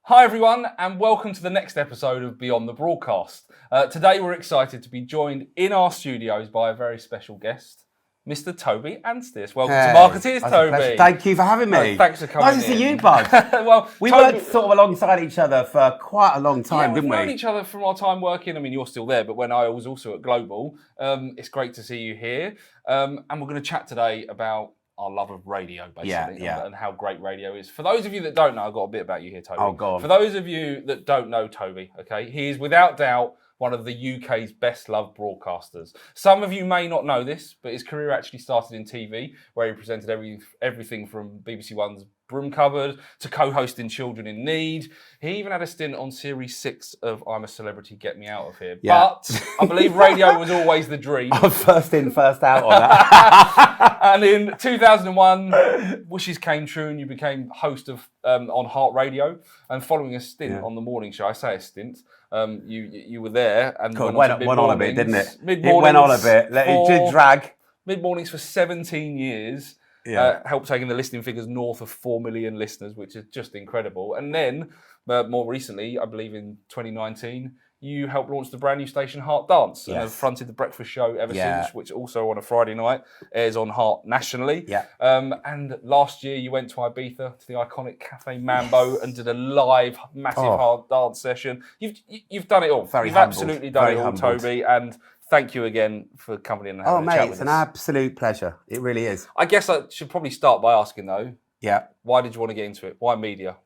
Hi everyone, and welcome to the next episode of Beyond the Broadcast. Today we're excited to be joined in our studios by a very special guest, Mr. Toby Anstis. Welcome to Markettiers, Toby. Thank you for having me. Thanks for coming in. Nice to see you, bud. Well, we Toby, worked sort of alongside each other for quite a long time, didn't we? We've known each other from our time working. I mean, you're still there, but when I was also at Global, it's great to see you here. And we're going to chat today about our love of radio, basically, and how great radio is. For those of you that don't know, I've got a bit about you here, Toby. Oh, God. For those of you that don't know Toby, okay, he is without doubt one of the UK's best-loved broadcasters. Some of you may not know this, but his career actually started in TV, where he presented everything from BBC One's Broom Cupboard to co-hosting Children in Need. He even had a stint on Series 6 of I'm a Celebrity, Get Me Out of Here. Yeah. But I believe radio was always the dream. I'm first in, first out on that. And in 2001, wishes came true and you became host of on Heart Radio. And following a stint on the morning show, I say a stint, you were there. And went on a bit, didn't it? It went on a bit. It did drag. Mid-mornings for 17 years. Helped taking the listening figures north of 4 million listeners, which is just incredible. And then, more recently, I believe in 2019, you helped launch the brand new station Heart Dance and have fronted the breakfast show ever since, which also on a Friday night airs on Heart nationally. And last year you went to Ibiza to the iconic Cafe Mambo and did a live massive Heart Dance session. You've done it all. You've absolutely done it all, Toby. And thank you again for coming in and having a chat with us. It's an absolute pleasure. It really is. I guess I should probably start by asking though. Why did you want to get into it? Why media?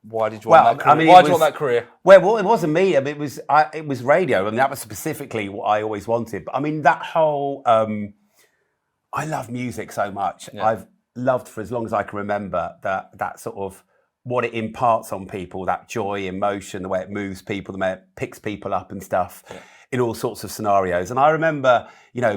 Why did you want that career? Why did you want that career? Well, it wasn't me. I mean, it was radio, and that was specifically what I always wanted. But I mean, that whole I love music so much. I've loved for as long as I can remember that sort of what it imparts on people, that joy, emotion, the way it moves people, the way it picks people up and stuff. In all sorts of scenarios. And I remember,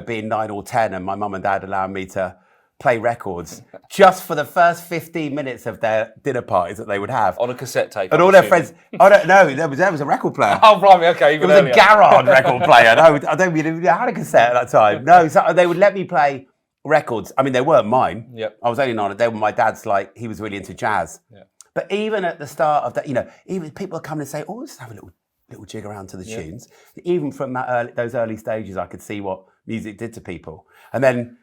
being 9 or 10 and my mum and dad allowing me to play records just for the first 15 minutes of their dinner parties that they would have. On a cassette tape. And all their friends, I don't know, there was a record player. Oh, blimey, okay. It was earlier. A garage record player. No, I don't even had a cassette at that time. No, so they would let me play records. I mean, they weren't mine. I was only 9. They were my dad's, he was really into jazz. But even at the start of that, even people come and say, oh, let's have a little jig around to the tunes. Even from those early stages, I could see what music did to people. And then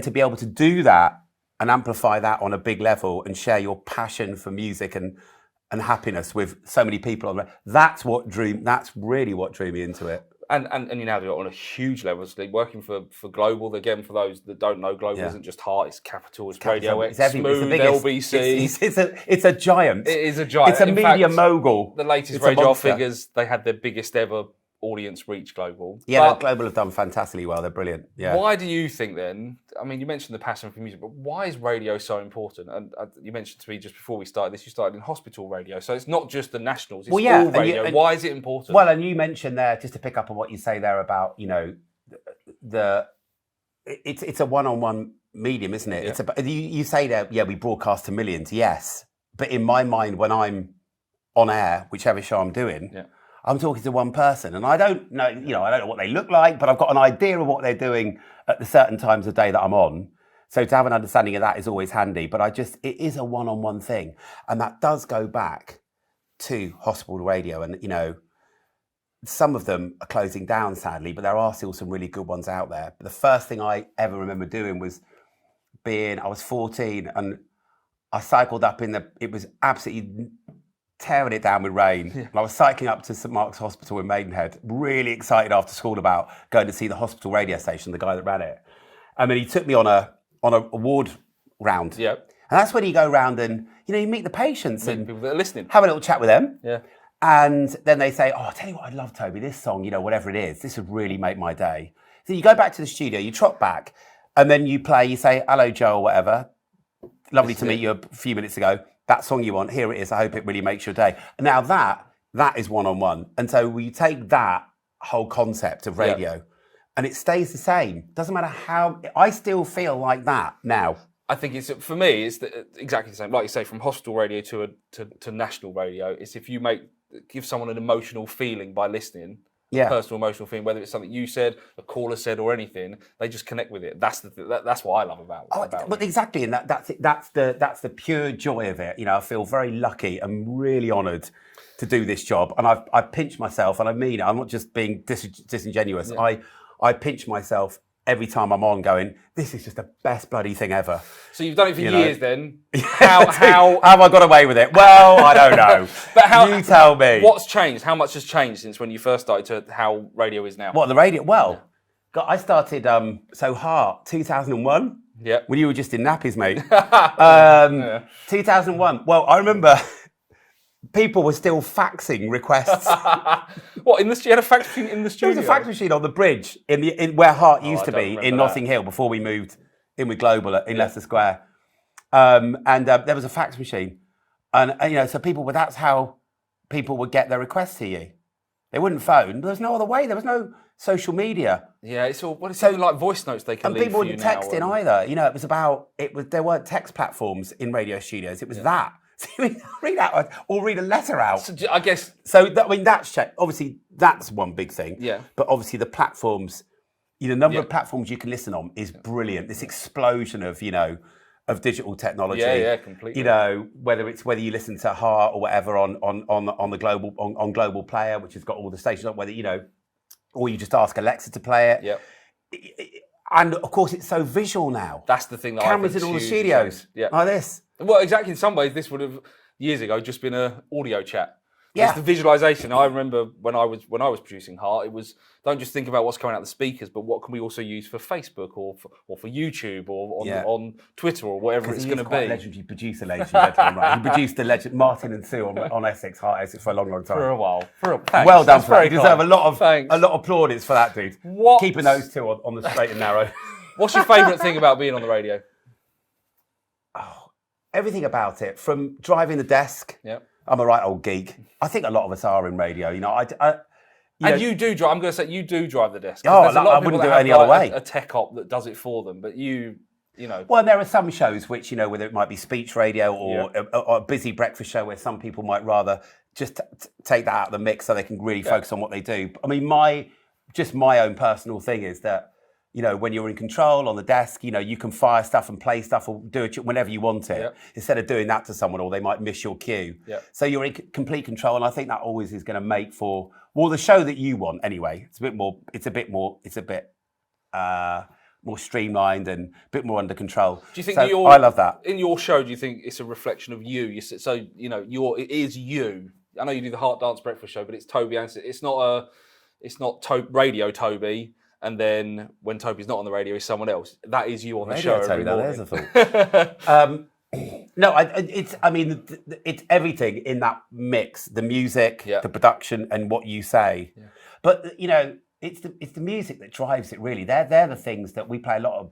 to be able to do that and amplify that on a big level and share your passion for music and happiness with so many people, that's really what drew me into it. And you now do it on a huge level. So working for Global, again, for those that don't know, Global isn't just Heart, it's Capital, it's Radio X, Smooth, LBC. It's a giant. It is a giant. It's a media mogul. The latest radio figures, they had their biggest ever audience reach, Global. Global have done fantastically well. They're brilliant. Why do you think then, I mean, you mentioned the passion for music, but why is radio so important? And you mentioned to me just before we started this, you started in hospital radio. So it's not just the nationals, it's all radio. Why is it important? Well, and you mentioned there, just to pick up on what you say there about, it's a one-on-one medium, isn't it? You say that, we broadcast to millions, yes. But in my mind, when I'm on air, whichever show I'm doing, I'm talking to one person, and I don't know, I don't know what they look like, but I've got an idea of what they're doing at the certain times of day that I'm on. So to have an understanding of that is always handy. But it is a one-on-one thing, and that does go back to hospital radio, and some of them are closing down sadly, but there are still some really good ones out there. But the first thing I ever remember doing was I was 14, and I cycled up it was absolutely tearing it down with rain. And I was cycling up to St Mark's Hospital in Maidenhead, really excited after school about going to see the hospital radio station, the guy that ran it. And then he took me on a ward round. And that's when you go round and, you meet the patients and people that are listening. Have a little chat with them. And then they say, I'll tell you what, I'd love, Toby, this song, whatever it is, this would really make my day. So you go back to the studio, you trot back, and then you say, hello, Joe, or whatever. Lovely to meet you a few minutes ago. That song you want, here it is. I hope it really makes your day. And now that is one-on-one. And so we take that whole concept of radio and it stays the same. Doesn't matter how, I still feel like that now. I think for me, it's exactly the same. Like you say, from hospital radio to national radio, it's if you give someone an emotional feeling by listening, personal, emotional thing, whether it's something you said, a caller said, or anything. They just connect with it. That's that's what I love about but exactly, and that's the pure joy of it. I feel very lucky. I'm really honoured to do this job, and I pinch myself, and I mean it. I'm not just being disingenuous. Yeah. I pinch myself every time I'm on, going, this is just the best bloody thing ever. So you've done it for years, then. How have I got away with it? Well, I don't know. But you tell me. What's changed? How much has changed since when you first started to how radio is now? What, the radio? Well, God, I started Heart 2001. Yeah. When you were just in nappies, mate. 2001. Well, I remember people were still faxing requests. What, you had a fax machine in the studio? There was a fax machine on the bridge in where Heart used to be in Notting Hill before we moved in with Global in Leicester Square. And there was a fax machine. And so that's how people would get their requests to you. They wouldn't phone. There was no other way. There was no social media. Yeah, it's all like voice notes they can leave. And people wouldn't text in either. There weren't text platforms in radio studios. It was that. So read a letter out. So, I guess. So that's checked. Obviously, that's one big thing. Yeah. But obviously, the platforms, the number of platforms you can listen on is brilliant. This explosion of digital technology. Yeah, completely. Whether you listen to Heart or whatever on the global player, which has got all the stations on, or you just ask Alexa to play it. Yeah. And of course, it's so visual now. That's the thing. Cameras in all the studios. Yeah. Like this. Well, exactly. In some ways, this would have years ago just been an audio chat. Yeah. It's the visualization. I remember when I was producing Heart, it was don't just think about what's coming out the speakers, but what can we also use for Facebook or for YouTube or on Twitter or whatever it's going to be. He's a legendary producer, ladies and gentlemen. Right? He produced the legend Martin and Sue on Essex, Heart Essex for a long, long time. For a while. Well done for that. You deserve a lot of plaudits for that, dude. Keeping those two on the straight and narrow. What's your favourite thing about being on the radio? Everything about it, from driving the desk. Yeah. I'm a right old geek. I think a lot of us are in radio. You do drive. I'm going to say you do drive the desk. Oh, I wouldn't do it any other way. A tech op that does it for them, but you know. Well, there are some shows which whether it might be speech radio or a busy breakfast show where some people might rather just take that out of the mix so they can really focus on what they do. I mean, my own personal thing is that. When you're in control on the desk, you can fire stuff and play stuff or do it whenever you want it, instead of doing that to someone or they might miss your cue. Yeah. So you're in complete control, and I think that always is going to make for the show that you want anyway. It's a bit more streamlined and a bit more under control. Do you think I love that. In your show, do you think it's a reflection of you? It is you. I know you do the Heart Dance Breakfast Show, but it's Toby Anstis. It's not Radio Toby. And then when Toby's not on the radio, he's someone else. That is you on the show every morning. There's a thought. No, it's everything in that mix: the music, the production, and what you say. Yeah. But it's the music that drives it. Really, they're the things that we play a lot of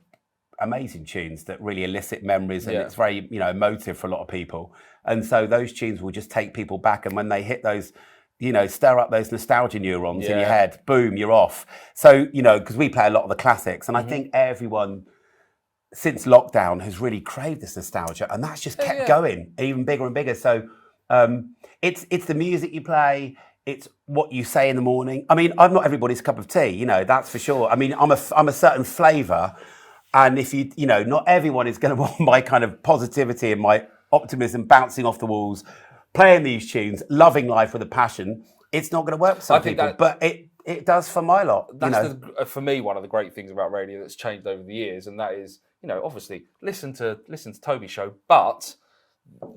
amazing tunes that really elicit memories, and it's very emotive for a lot of people. And so those tunes will just take people back, and when they hit those. Stir up those nostalgia neurons in your head. Boom, you're off. So, because we play a lot of the classics, and I think everyone since lockdown has really craved this nostalgia, and that's just kept going even bigger and bigger. So, it's the music you play, it's what you say in the morning. I mean, I'm not everybody's cup of tea, that's for sure. I mean, I'm a certain flavour, and if not everyone is going to want my kind of positivity and my optimism bouncing off the walls. Playing these tunes, loving life with a passion, it's not going to work for some people, but it does for my lot. That's for me one of the great things about radio that's changed over the years, and that is, obviously listen to Toby's show, but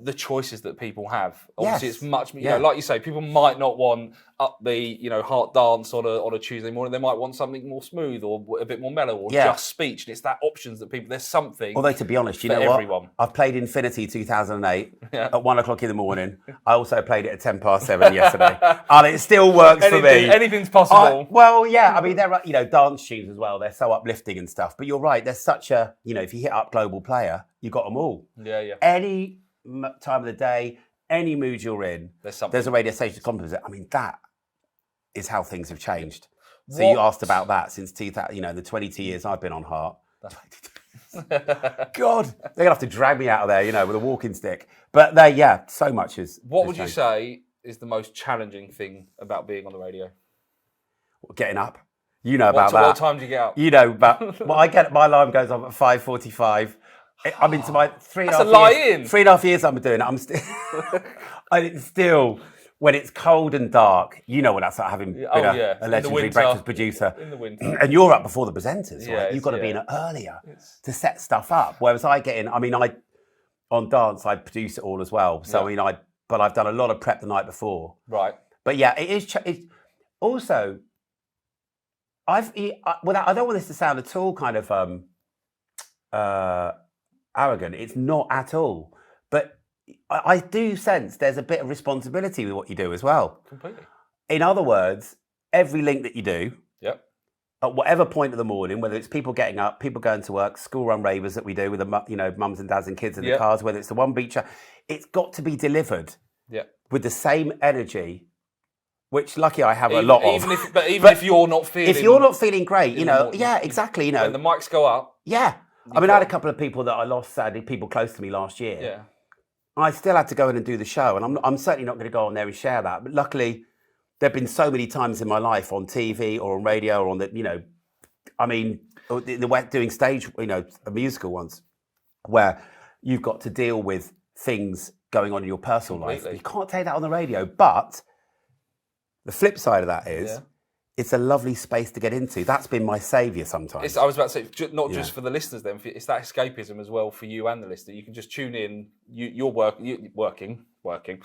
the choices that people have. Obviously, it's much, like you say, people might not want upbeat, Heart Dance on a Tuesday morning. They might want something more smooth or a bit more mellow or just speech. And it's that options that people, there's something. Although, to be honest, everyone. I've played Infinity 2008 at 1:00 in the morning. I also played it at 7:10 yesterday. And it still works for me. Anything's possible. I mean, there are, dance tunes as well. They're so uplifting and stuff. But you're right. There's such a, if you hit up Global Player, you've got them all. Yeah. Any time of the day, any mood you're in, there's a radio station to complement it. I mean, that is how things have changed. So you asked about that since 2000, the 22 years I've been on Heart. God, they're gonna have to drag me out of there, with a walking stick. But so much is. What would you say is the most challenging thing about being on the radio? getting up. You know about that. What time do you get up? You know, but my alarm goes off at 5:45. I'm into my 3.5 years I've been doing it. I'm still, and it's still, when it's cold and dark, you know what that's like, having been a legendary breakfast producer. In the winter. And you're up before the presenters, right? You've got to be in earlier to set stuff up. Whereas I get in, on Dance, I produce it all as well. So, but I've done a lot of prep the night before. Right. But yeah, it is, also, I don't want this to sound at all kind of arrogant. It's not at all. But I do sense there's a bit of responsibility with what you do as well. Completely. In other words, every link that you do, at whatever point of the morning, whether it's people getting up, people going to work, school run ravers that we do with the mums and dads and kids in the cars, whether it's the one beacher, it's got to be delivered with the same energy. Which lucky I have a lot of. Even if you're not feeling, if you're not feeling great, exactly, when the mics go up, I had a couple of people that I lost, sadly, people close to me last year. Yeah, I still had to go in and do the show, and I'm certainly not going to go on there and share that. But luckily, there've been so many times in my life on TV or on radio or on the, doing stage, musical ones, where you've got to deal with things going on in your personal life. You can't take that on the radio, but the flip side of that is it's a lovely space to get into. That's been my saviour sometimes. I was about to say, not just for the listeners then, it's that escapism as well for you and the listener. You can just tune in, you're working.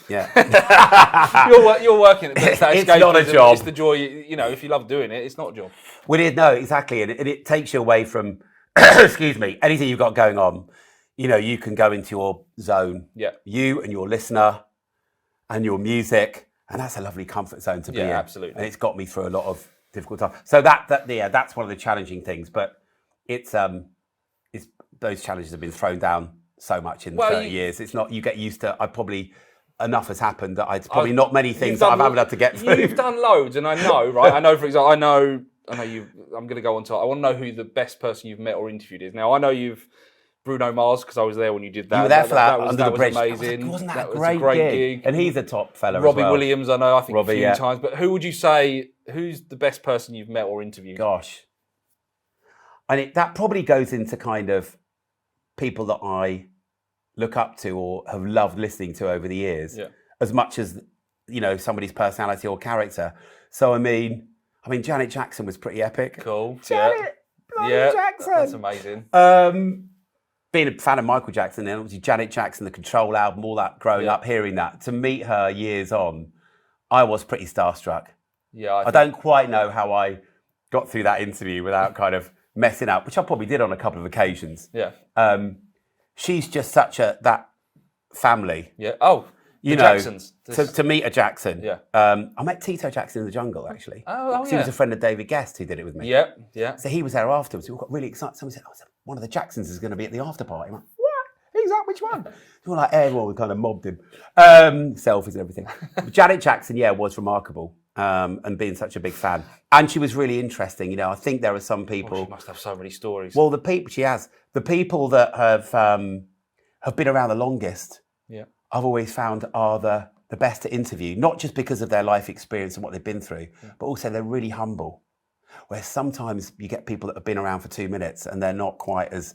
Yeah. you're working. It's not a job. It's the joy, if you love doing it, it's not a job. Well, no, exactly. And it takes you away from, excuse me, anything you've got going on. You can go into your zone. Yeah. You and your listener and your music. And that's a lovely comfort zone to be in. Yeah, absolutely. And it's got me through a lot of difficult times. So that's one of the challenging things. But it's those challenges have been thrown down so much in 30 years. It's not, you get used to, enough has happened that it's probably not many things that I've had to get through. You've done loads, and I know, right? I know, for example, I know you, I'm going to go on to, I want to know who the best person you've met or interviewed is. Now, I know you've, Bruno Mars, because I was there when you did that. You were there for that, under the bridge. That was amazing. Wasn't that a great gig? And he's a top fella Robbie as well. Williams, I know, I think Robbie, a few times. But who would you say, who's the best person you've met or interviewed? Gosh. And that probably goes into kind of people that I look up to or have loved listening to over the years, as much as, somebody's personality or character. So, Janet Jackson was pretty epic. Cool. Janet Jackson. That's amazing. Being a fan of Michael Jackson, and obviously Janet Jackson, the Control album, all that, growing up, hearing that, to meet her years on, I was pretty starstruck. Yeah, I don't quite know how I got through that interview without kind of messing up, which I probably did on a couple of occasions. Yeah. She's just such that family. Yeah. Oh, Jacksons. To meet a Jackson. Yeah. I met Tito Jackson in the Jungle, actually. Oh, He was a friend of David Guest who did it with me. Yeah, yeah. So he was there afterwards. We all got really excited. Somebody said, one of the Jacksons is going to be at the after party. I'm like, what? Who's that? Which one? So everyone kind of mobbed him. Selfies and everything. But Janet Jackson, was remarkable. And being such a big fan. And she was really interesting. I think there are some people... she must have so many stories. Well, she has. The people that have been around the longest, I've always found are the best to interview, not just because of their life experience and what they've been through, but also they're really humble. Where sometimes you get people that have been around for 2 minutes and they're not quite as,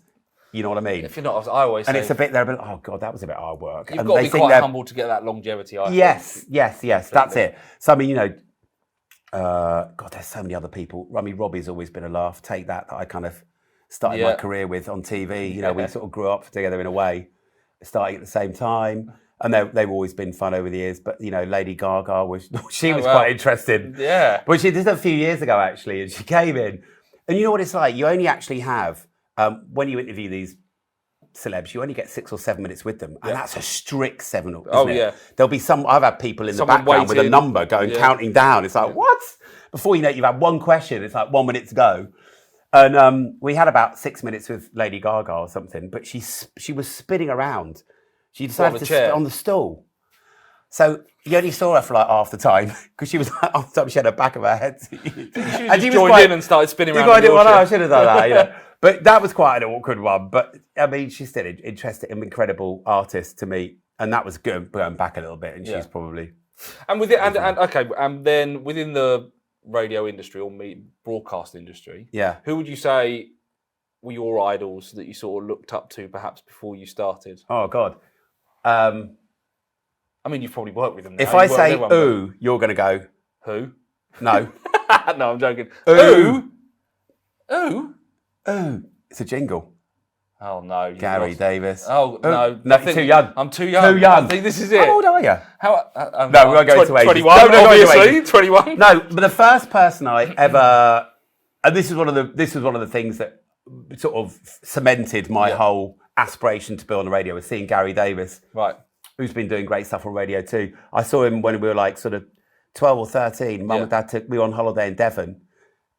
you know what I mean? If you're not, I always say... And it's they're a bit, oh God, that was a bit hard work. You've got to be quite humble to get that longevity, I think. Yes, that's it. So, God, there's so many other people. Robbie's always been a laugh. Take that I kind of started my career with on TV. We sort of grew up together in a way, starting at the same time. And they've always been fun over the years. But, Lady Gaga, was quite interesting. Yeah. But she did a few years ago, actually, and she came in. And you know what it's like? You only actually have, when you interview these celebs, you only get 6 or 7 minutes with them. And that's a strict 7, isn't it? There'll be I've had people in the background with a number counting down. It's like, what? Before you know it, you've had one question. It's like 1 minute to go. And we had about 6 minutes with Lady Gaga or something, but she was spinning around. She decided to sit on the stool. So you only saw her for half the time because she was half the time she had her back of her head. And she joined in and started spinning around. I should have done that. But that was quite an awkward one. But she's still interesting and incredible artist to meet, and that was good going back a little bit. And she's probably and with it and then within the radio industry or broadcast industry, yeah, who would you say were your idols that you sort of looked up to perhaps before you started? Oh God. I mean, you've probably worked with them now. If I say ooh, you're going to go who? No. No, I'm joking. Ooh. Ooh. Ooh. It's a jingle. Oh no, Gary Davis. Oh no, no, you're too young. I'm too young. Too young. I think this is it. How old are you? No, we won't go into ages. 21, No, obviously. 21. No, but the first person I ever, and this is one of the things that sort of cemented my whole aspiration to be on the radio, was seeing Gary Davis, right, who's been doing great stuff on radio too. I saw him when we were like sort of 12 or 13. Mum and Dad took me on holiday in Devon.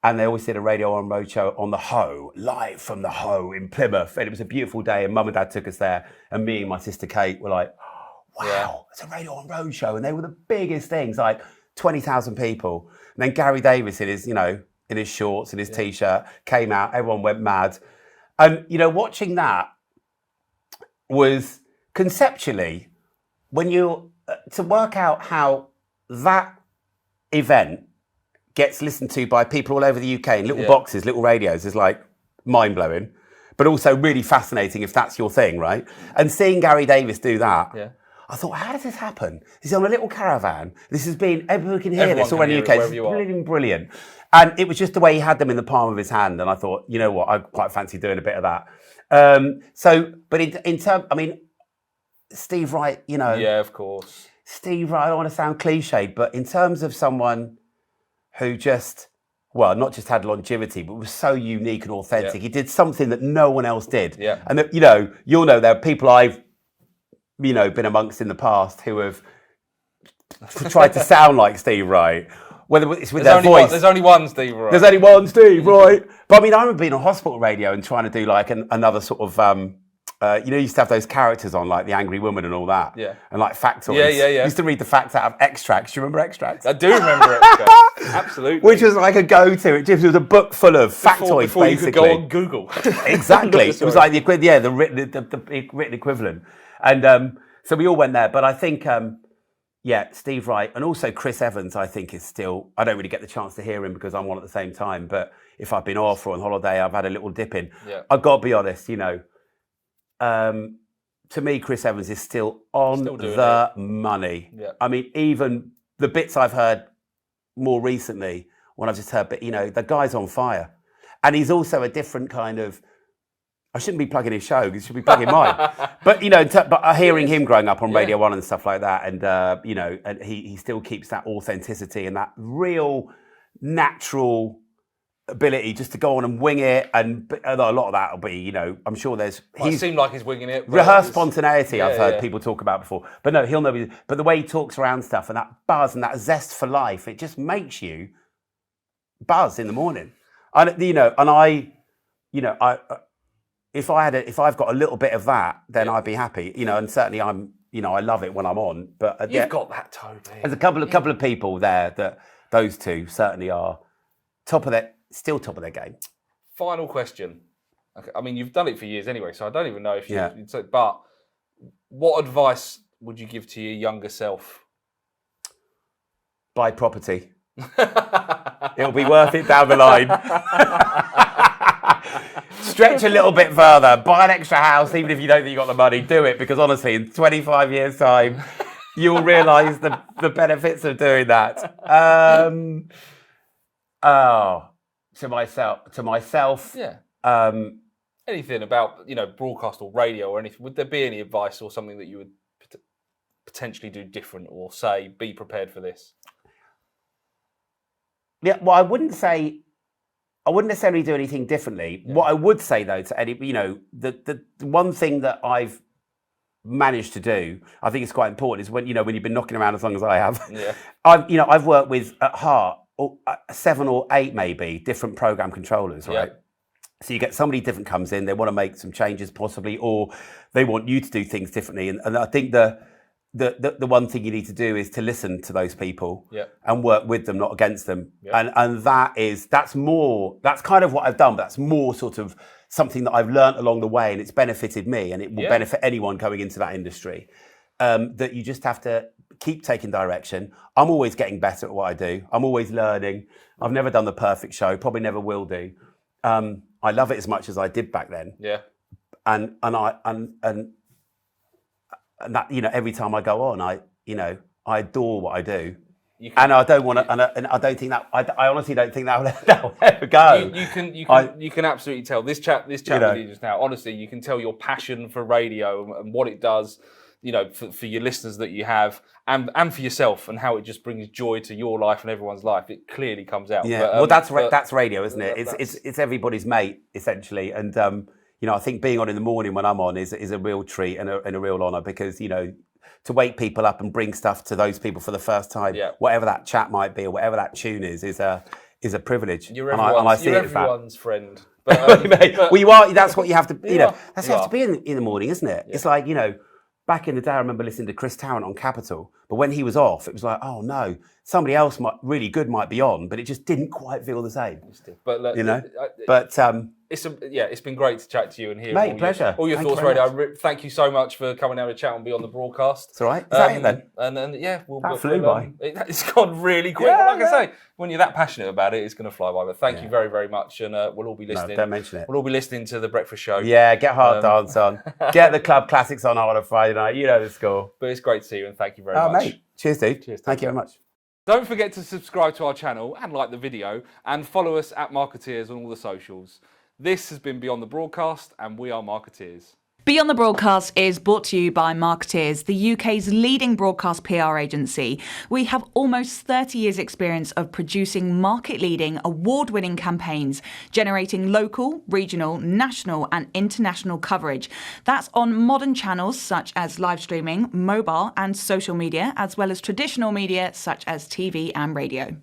And they always did a Radio on Road show on the Hoe, live from the Hoe in Plymouth. And it was a beautiful day, and Mum and Dad took us there. And me and my sister Kate were like, wow, it's a Radio on Road show. And they were the biggest things, like 20,000 people. And then Gary Davis in his, in his shorts and his T-shirt came out. Everyone went mad. And, watching that was conceptually, when you, to work out how that event gets listened to by people all over the UK in little boxes, little radios, is like mind-blowing, but also really fascinating if that's your thing, right? And seeing Gary Davis do that, I thought, how does this happen? He's on a little caravan. This has been, everyone can hear this all in the UK. It's brilliant. And it was just the way he had them in the palm of his hand. And I thought, you know what, I quite fancy doing a bit of that. But in terms, I mean, Steve Wright, Yeah, of course. Steve Wright, I don't want to sound cliched, but in terms of someone who not just had longevity, but was so unique and authentic. Yeah. He did something that no one else did. Yeah. And that, you'll know there are people I've, been amongst in the past who have tried to sound like Steve Wright, whether it's with their voice. There's only one Steve Wright. There's only one Steve Wright. But I mean, I remember being on hospital radio and trying to do like another sort of, you used to have those characters on, like the Angry Woman and all that. Yeah. And like factoids. Yeah. Used to read the facts out of Extracts. Do you remember Extracts? I do remember Extracts. Absolutely. Which was like a go-to. It was a book full of factoids, before basically. You could go on Google. Exactly. It was like the written equivalent. And so we all went there. But I think, Steve Wright and also Chris Evans, I think is still, I don't really get the chance to hear him because I'm on at the same time. But if I've been off or on holiday, I've had a little dip in. Yeah. I've got to be honest, to me, Chris Evans is still on the money. Yeah. I mean, even the bits I've heard more recently, when I've just heard, but the guy's on fire. And he's also a different kind of, I shouldn't be plugging his show, he should be plugging mine. But, but hearing him growing up on Radio 1 and stuff like that, and, and he still keeps that authenticity and that real natural ability just to go on and wing it, and a lot of that will be, I'm sure there's... It seemed like he's winging it. Rehearsed spontaneity, I've heard people talk about before. But no, he'll know. But the way he talks around stuff and that buzz and that zest for life, it just makes you buzz in the morning. And, if I've got a little bit of that, then I'd be happy. And certainly I love it when I'm on. But You've got that, Toby. There's a couple of people there that those two certainly are still top of their game. Final question. Okay, I mean, you've done it for years anyway, so I don't even know if you'd say, but what advice would you give to your younger self? Buy property. It'll be worth it down the line. Stretch a little bit further. Buy an extra house, even if you don't think you got the money. Do it, because honestly, in 25 years' time, you'll realise the benefits of doing that. To myself. Yeah. Anything about, broadcast or radio or anything, would there be any advice or something that you would potentially do different or say, be prepared for this? Yeah, well, I wouldn't necessarily do anything differently. Yeah. What I would say though, to Eddie, the one thing that I've managed to do, I think it's quite important, is when you've been knocking around as long as I have. Yeah. I've worked with, at heart, 7 or 8 maybe different program controllers, right? Yeah. So you get somebody different comes in, they want to make some changes possibly, or they want you to do things differently. And I think the one thing you need to do is to listen to those people and work with them, not against them. Yeah. And that's kind of what I've done, but that's more sort of something that I've learned along the way, and it's benefited me, and it will benefit anyone going into that industry. That you just have to keep taking direction. I'm always getting better at what I do. I'm always learning. I've never done the perfect show, probably never will do. I love it as much as I did back then. Yeah. And that, you know, every time I go on, I adore what I do. And I don't want to, and I don't think that, I honestly don't think that will ever go. You can absolutely tell this chat with you just now. Honestly, you can tell your passion for radio and what it does, you know, for your listeners that you have, and for yourself, and how it just brings joy to your life and everyone's life. It clearly comes out. Yeah, well, that's radio, isn't it? It's everybody's mate essentially, and you know, I think being on in the morning when I'm on is a real treat and a real honour, because, you know, to wake people up and bring stuff to those people for the first time, whatever that chat might be or whatever that tune is a privilege. You're everyone's friend. But, well, you are. That's what you have to. You know, that's what you have to be in the morning, isn't it? Yeah. It's like, you know, back in the day, I remember listening to Chris Tarrant on Capital, but when he was off, it was like, oh no, somebody else really good might be on, but it just didn't quite feel the same. But you know, but. It's been great to chat to you and hear all your thoughts, Radio. Thank you so much for coming down to chat and be on the broadcast. It's all right. Is that it then? And then that flew by. It's gone really quick. Yeah, like I say, when you're that passionate about it, it's going to fly by. But thank you very, very much, and we'll all be listening. No, don't mention it. We'll all be listening to the breakfast show. Yeah, get Hard Dance on. Get the club classics on a Friday night. You know the score. But it's great to see you, and thank you very much. Mate. Cheers, dude. Cheers. Thank you very much. Don't forget to subscribe to our channel and like the video, and follow us at Markettiers on all the socials. This has been Beyond the Broadcast, and we are Markettiers. Beyond the Broadcast is brought to you by Markettiers, the UK's leading broadcast PR agency. We have almost 30 years' experience of producing market-leading, award-winning campaigns, generating local, regional, national and international coverage. That's on modern channels such as live streaming, mobile and social media, as well as traditional media such as TV and radio.